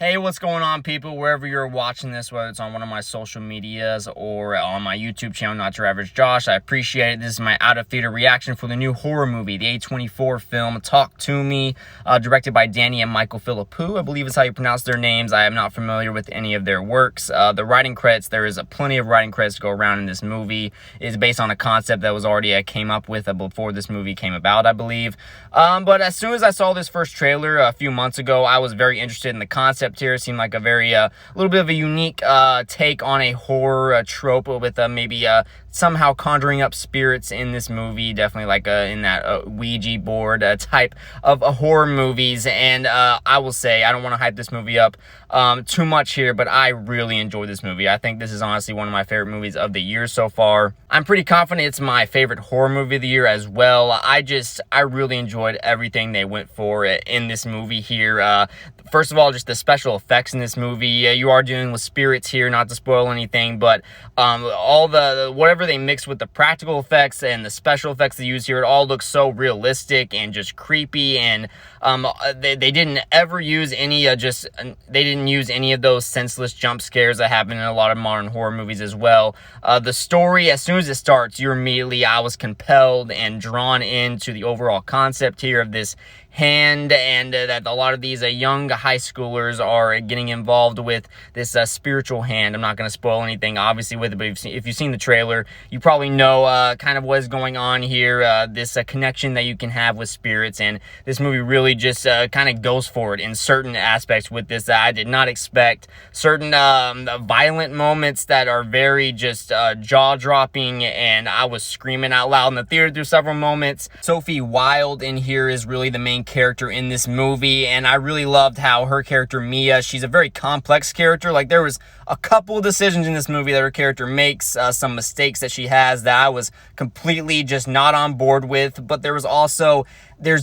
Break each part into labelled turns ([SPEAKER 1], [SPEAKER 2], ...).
[SPEAKER 1] Hey, what's going on, people? Wherever you're watching this, whether it's on one of my social medias or on my YouTube channel, Not Your Average Josh, I appreciate it. This is my out-of-theater reaction for the new horror movie, the A24 film, Talk to Me, directed by Danny and Michael Philippou, I believe is how you pronounce their names. I am not familiar with any of their works. The writing credits, there is plenty of writing credits to go around in this movie. It's based on a concept that was already came up with before this movie came about, I believe. But as soon as I saw this first trailer a few months ago, I was very interested in the concept here. It seemed like a very little bit of a unique take on a horror trope with maybe somehow conjuring up spirits in this movie, definitely like in that Ouija board type of horror movies. And I will say, I don't want to hype this movie up too much here, but I really enjoyed this movie. I think this is honestly one of my favorite movies of the year so far. I'm pretty confident it's my favorite horror movie of the year as well. I really enjoyed everything they went for in this movie here. First of all, just the special effects in this movie. You are dealing with spirits here, not to spoil anything, but all the whatever they mix with the practical effects and the special effects they use here, it all looks so realistic and just creepy. And they didn't ever use any they didn't use any of those senseless jump scares that happen in a lot of modern horror movies as well. The story, as soon as it starts, I was compelled and drawn into the overall concept here of this hand, and that a lot of these young high schoolers are getting involved with this spiritual hand. I'm not going to spoil anything obviously with it, but if you've seen the trailer, you probably know kind of what is going on here, this connection that you can have with spirits. And this movie really just kind of goes for it in certain aspects with this. I did not expect certain violent moments that are very just jaw-dropping, and I was screaming out loud in the theater through several moments. Sophie Wilde in here is really the main character in this movie, and I really loved how her character Mia, she's a very complex character. Like, there was a couple decisions in this movie that her character makes, some mistakes that she has that I was completely just not on board with, but there's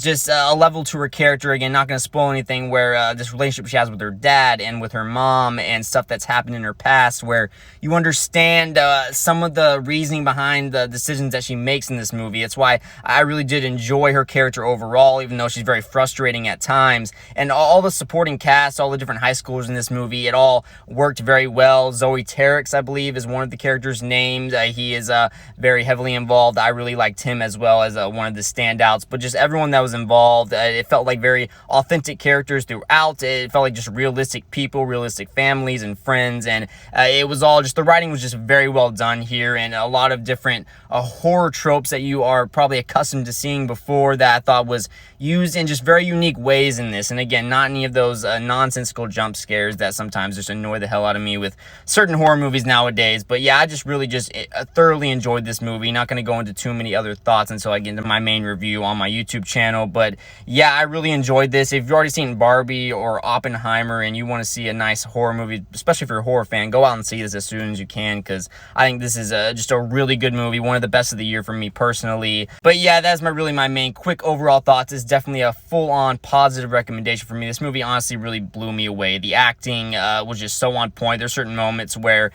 [SPEAKER 1] just a level to her character, again, not going to spoil anything, where this relationship she has with her dad and with her mom and stuff that's happened in her past, where you understand some of the reasoning behind the decisions that she makes in this movie. It's why I really did enjoy her character overall, even though she's very frustrating at times. And all the supporting cast, all the different high schoolers in this movie, it all worked very well. Zoe Terex, I believe, is one of the characters' names. He is very heavily involved. I really liked him as well as one of the standouts, but just everyone that was involved, it felt like very authentic characters throughout. It felt like just realistic people, realistic families and friends, and it was all just, the writing was just very well done here, and a lot of different horror tropes that you are probably accustomed to seeing before that I thought was used in just very unique ways in this. And again, not any of those nonsensical jump scares that sometimes just annoy the hell out of me with certain horror movies nowadays. But yeah, I just really thoroughly enjoyed this movie. Not going to go into too many other thoughts until I get into my main review on my YouTube channel. But yeah, I really enjoyed this. If you've already seen Barbie or Oppenheimer and you want to see a nice horror movie, especially if you're a horror fan, go out and see this as soon as you can, because I think this is just a really good movie, one of the best of the year for me personally. But yeah, that's my main quick overall thoughts. Is definitely a full-on positive recommendation for me. This movie honestly really blew me away. The acting was just so on point. There's certain moments where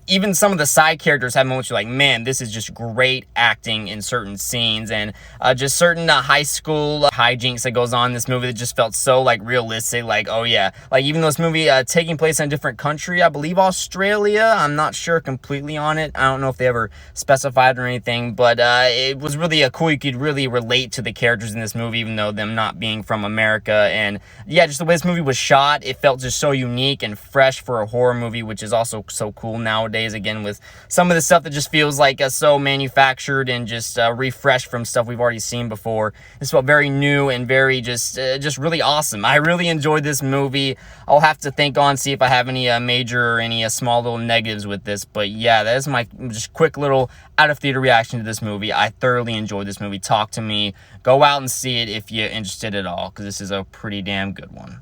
[SPEAKER 1] even some of the side characters have moments you're like, man, this is just great acting in certain scenes, and just certain high school hijinks that goes on in this movie that just felt so like realistic. Like, oh yeah, like even though this movie taking place in a different country, I believe Australia, I'm not sure completely on it, I don't know if they ever specified or anything, but it was really cool. You could really relate to the characters in this movie, even though them not being from America. And yeah, just the way this movie was shot, it felt just so unique and fresh for a horror movie, which is also so cool nowadays, again, with some of the stuff that just feels like so manufactured and just refreshed from stuff we've already seen before. This felt very new and very just really awesome. I really enjoyed this movie. I'll have to think on, see if I have any major or any small little negatives with this, but yeah, that is my just quick little out of theater reaction to this movie. I thoroughly enjoyed this movie. Talk to Me. Go out and see it if you're interested at all, because this is a pretty damn good one.